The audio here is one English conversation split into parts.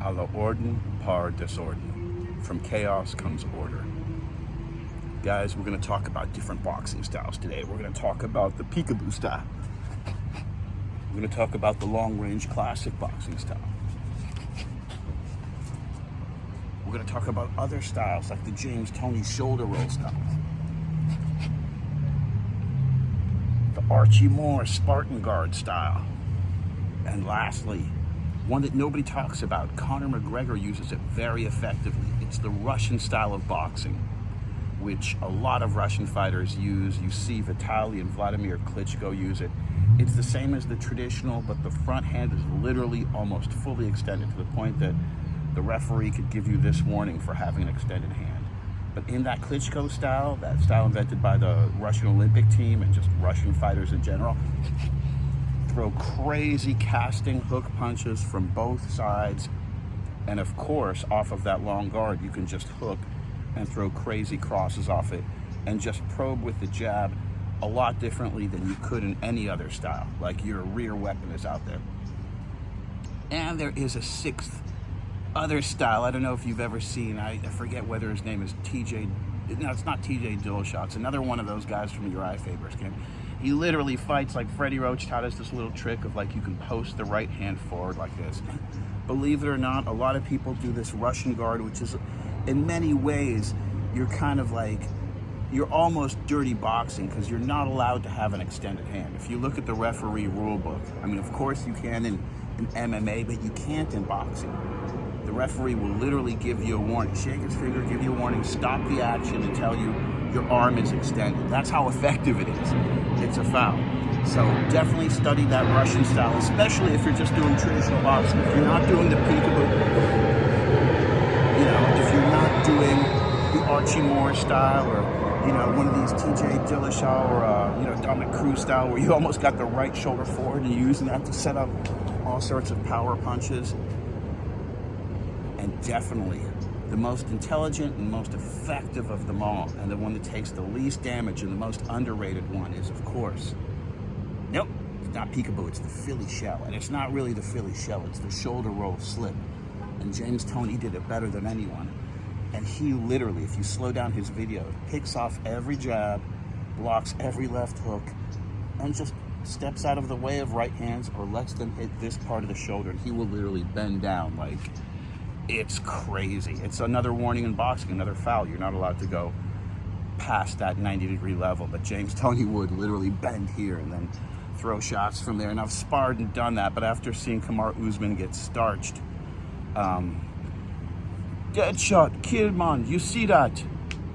A la orden par desorden. From chaos comes order. Guys, we're going to talk about different boxing styles today. We're going to talk about the peekaboo style. We're going to talk about the long-range classic boxing style. We're going to talk about other styles like the James Toney shoulder roll style. The Archie Moore Spartan guard style. And lastly, one that nobody talks about, Conor McGregor uses it very effectively. It's the Russian style of boxing, which a lot of Russian fighters use. You see Vitaly and Vladimir Klitschko use it. It's the same as the traditional, but the front hand is literally almost fully extended to the point that the referee could give you this warning for having an extended hand. But in that Klitschko style, that style invented by the Russian Olympic team and just Russian fighters in general, throw crazy casting hook punches from both sides. And of course, off of that long guard, you can just hook and throw crazy crosses off it and just probe with the jab a lot differently than you could in any other style. Like your rear weapon is out there. And there is a sixth other style. I don't know if you've ever seen, I forget whether his name is TJ, no, it's not TJ Dillashaw. It's another one of those guys from Uriah Faber's camp. He literally fights like Freddie Roach taught us this little trick of like you can post the right hand forward like this. Believe it or not, a lot of people do this Russian guard, which is in many ways, you're kind of like, you're almost dirty boxing because you're not allowed to have an extended hand. If you look at the referee rule book, I mean, of course you can in MMA, but you can't in boxing. The referee will literally give you a warning, shake his finger, give you a warning, stop the action and tell you your arm is extended. That's how effective it is. It's a foul. So definitely study that Russian style, especially if you're just doing traditional boxing. If you're not doing the peekaboo, if you're not doing the Archie Moore style or, one of these TJ Dillashaw or, Dominic Cruz style where you almost got the right shoulder forward and you're using that to set up all sorts of power punches. And definitely the most intelligent and most effective of them all, and the one that takes the least damage and the most underrated one is, of course, nope, it's not peekaboo, it's the Philly shell. And it's not really the Philly shell, it's the shoulder roll slip. And James Toney did it better than anyone. And he literally, if you slow down his video, picks off every jab, blocks every left hook, and just steps out of the way of right hands or lets them hit this part of the shoulder, and he will literally bend down like it's crazy. It's another warning in boxing, another foul. You're not allowed to go past that 90-degree level, but James Toney would literally bend here and then throw shots from there. And I've sparred and done that, but after seeing Kamaru Usman get starched, dead shot, kill man, you see that?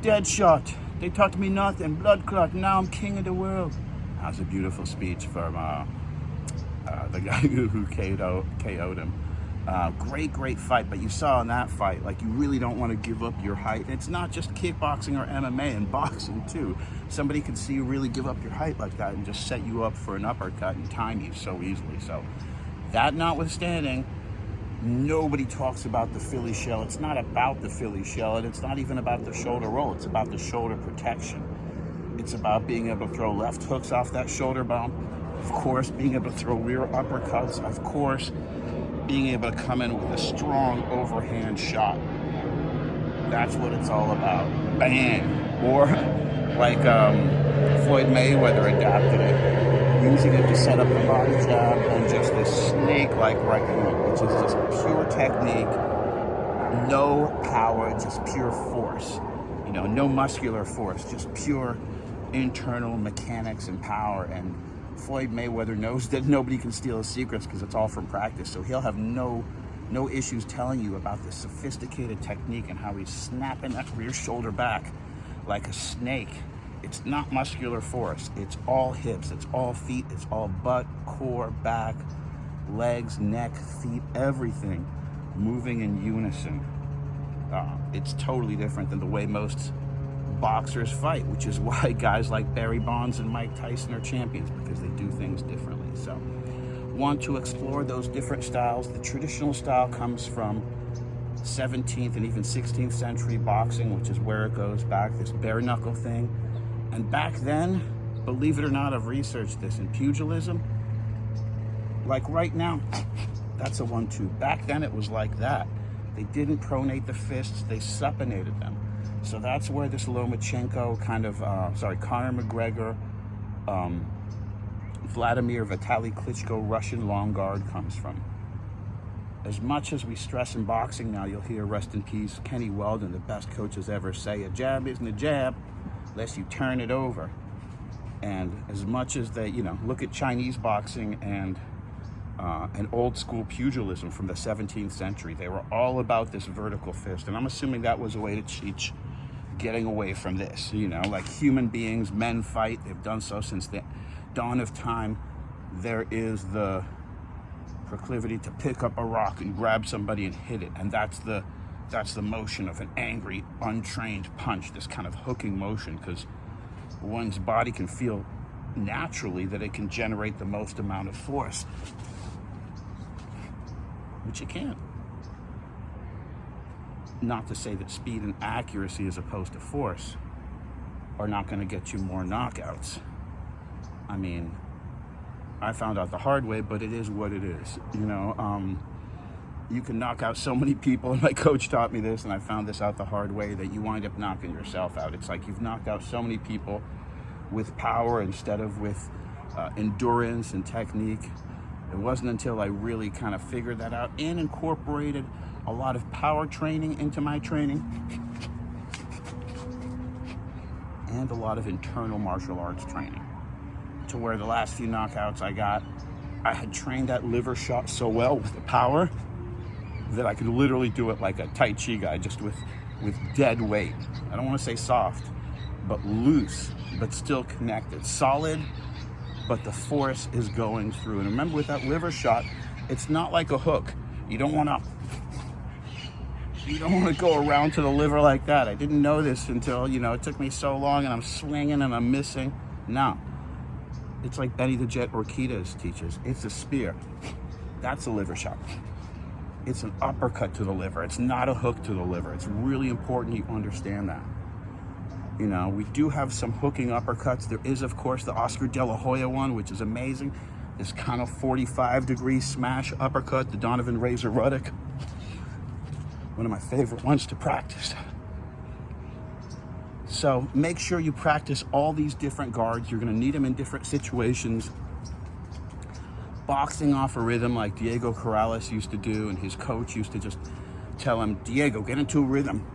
Dead shot. They taught me nothing, blood clot, now I'm king of the world. That was a beautiful speech from the guy who KO'd him. Great fight, but you saw in that fight, like, you really don't want to give up your height. It's not just kickboxing or MMA, and boxing too. Somebody can see you really give up your height like that and just set you up for an uppercut and time you so easily. So that notwithstanding, nobody talks about the Philly shell. It's not about the Philly shell, and it's not even about the shoulder roll. It's about the shoulder protection. It's about being able to throw left hooks off that shoulder bump. Of course, being able to throw rear uppercuts. Of course, being able to come in with a strong overhand shot. That's what it's all about. Bang! Or like Floyd Mayweather adapted it, using it to set up the body jab and just this snake-like right hook, which is just pure technique, no power, just pure force. No muscular force, just pure internal mechanics and power. And Floyd Mayweather knows that nobody can steal his secrets because it's all from practice. So he'll have no issues telling you about the sophisticated technique and how he's snapping that rear shoulder back like a snake. It's not muscular force. It's all hips. It's all feet. It's all butt, core, back, legs, neck, feet, everything moving in unison. It's totally different than the way most boxers fight, which is why guys like Barry Bonds and Mike Tyson are champions, because they do things differently. So, want to explore those different styles. The traditional style comes from 17th and even 16th century boxing, which is where it goes back, this bare knuckle thing. And back then, believe it or not, I've researched this, in pugilism, like right now, That's a 1-2. Back then it was like that. They didn't pronate the fists, they supinated them. So that's where this Lomachenko kind of, Conor McGregor, Vladimir Vitaly Klitschko Russian long guard comes from. As much as we stress in boxing now, you'll hear, rest in peace, Kenny Weldon, the best coaches ever, say, a jab isn't a jab unless you turn it over. And as much as they, look at Chinese boxing and old school pugilism from the 17th century, they were all about this vertical fist. And I'm assuming that was a way to teach getting away from this, like human beings, men fight. They've done so since the dawn of time. There is the proclivity to pick up a rock and grab somebody and hit it, and that's the motion of an angry, untrained punch, this kind of hooking motion, because one's body can feel naturally that it can generate the most amount of force, which it can't. Not to say that speed and accuracy as opposed to force are not going to get you more knockouts. I mean, I found out the hard way, but it is what it is. You can knock out so many people, and my coach taught me this, and I found this out the hard way, that you wind up knocking yourself out. It's like you've knocked out so many people with power instead of with endurance and technique. It wasn't until I really kind of figured that out and incorporated a lot of power training into my training and a lot of internal martial arts training, to where the last few knockouts I got, I had trained that liver shot so well with the power that I could literally do it like a Tai Chi guy, just with dead weight. I don't want to say soft, but loose, but still connected. Solid, but the force is going through. And remember, with that liver shot, it's not like a hook. You don't want to go around to the liver like that. I didn't know this until, it took me so long, and I'm swinging and I'm missing. No. It's like Benny the Jet Urquidez teaches. It's a spear. That's a liver shot. It's an uppercut to the liver. It's not a hook to the liver. It's really important you understand that. We do have some hooking uppercuts. There is, of course, the Oscar De La Hoya one, which is amazing. This kind of 45-degree smash uppercut, the Donovan Razor Ruddock. One of my favorite ones to practice. So make sure you practice all these different guards. You're going to need them in different situations. Boxing off a rhythm like Diego Corrales used to do, and his coach used to just tell him, Diego, get into a rhythm.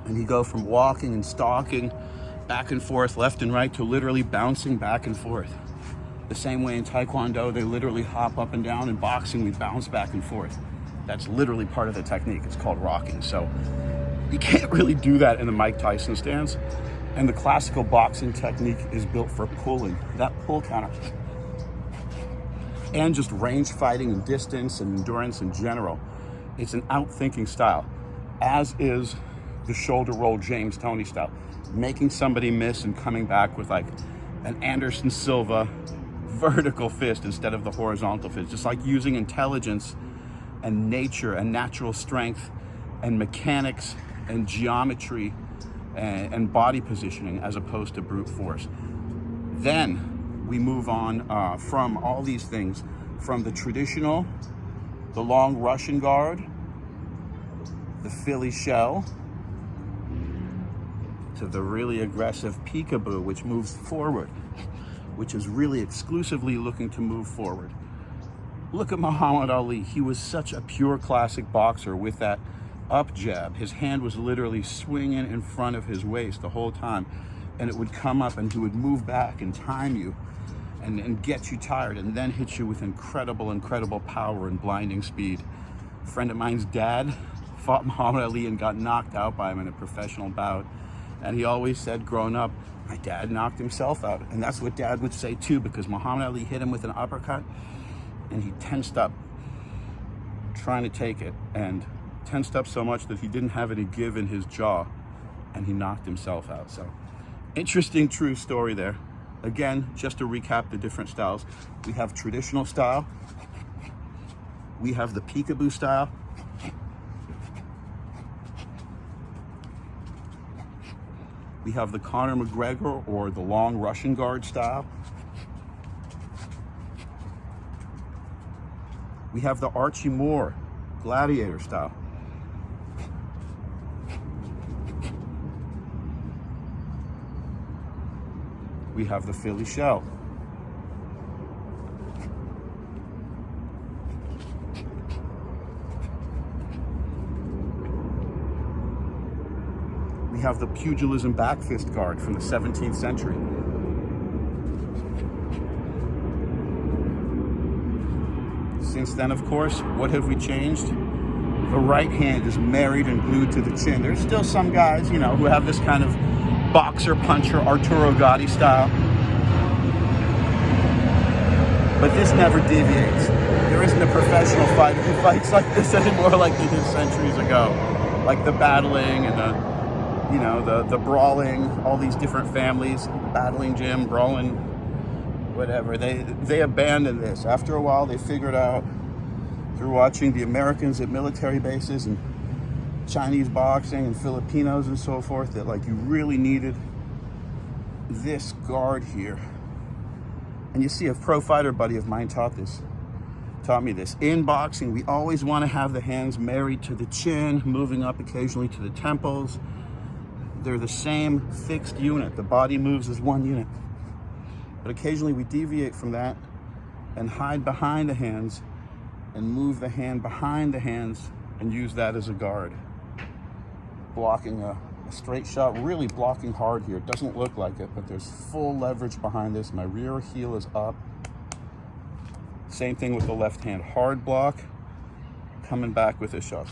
And he'd go from walking and stalking back and forth, left and right, to literally bouncing back and forth. The same way in Taekwondo, they literally hop up and down. In boxing, we bounce back and forth. That's literally part of the technique. It's called rocking. So you can't really do that in the Mike Tyson stance. And the classical boxing technique is built for pulling. That pull counter. And just range fighting and distance and endurance in general. It's an outthinking style, as is the shoulder roll James Toney style. Making somebody miss and coming back with like an Anderson Silva vertical fist instead of the horizontal fist. Just like using intelligence and nature and natural strength and mechanics and geometry and body positioning as opposed to brute force. Then we move on from all these things, from the traditional, the long Russian guard, the Philly shell, to the really aggressive peekaboo, which moves forward, which is really exclusively looking to move forward. Look at Muhammad Ali. He was such a pure classic boxer with that up jab. His hand was literally swinging in front of his waist the whole time, and it would come up and he would move back and time you and get you tired, and then hit you with incredible power and blinding speed. A friend of mine's dad fought Muhammad Ali and got knocked out by him in a professional bout. And he always said growing up, my dad knocked himself out. And that's what Dad would say too, because Muhammad Ali hit him with an uppercut and he tensed up trying to take it, and tensed up so much that he didn't have any give in his jaw, and he knocked himself out. So interesting, true story there. Again, just to recap the different styles, we have traditional style, we have the peekaboo style, we have the Conor McGregor or the long Russian guard style, We have the Archie Moore, gladiator style. We have the Philly shell. We have the pugilism back fist guard from the 17th century. Since then, of course, what have we changed? The right hand is married and glued to the chin. There's still some guys, you know, who have this kind of boxer, puncher, Arturo Gatti style. But this never deviates. There isn't a professional fighter who fights like this anymore like they did centuries ago. Like the battling and the, you know, the brawling, all these different families, battling gym, brawling, whatever. They abandoned this. After a while, they figured out through watching the Americans at military bases and Chinese boxing and Filipinos and so forth that like you really needed this guard here. And you see, a pro fighter buddy of mine taught me this. In boxing, we always want to have the hands married to the chin, moving up occasionally to the temples. They're the same fixed unit. The body moves as one unit. But occasionally we deviate from that and hide behind the hands and move the hand behind the hands and use that as a guard. Blocking a straight shot, really blocking hard here. It doesn't look like it, but there's full leverage behind this. My rear heel is up. Same thing with the left hand. Hard block, coming back with a shot.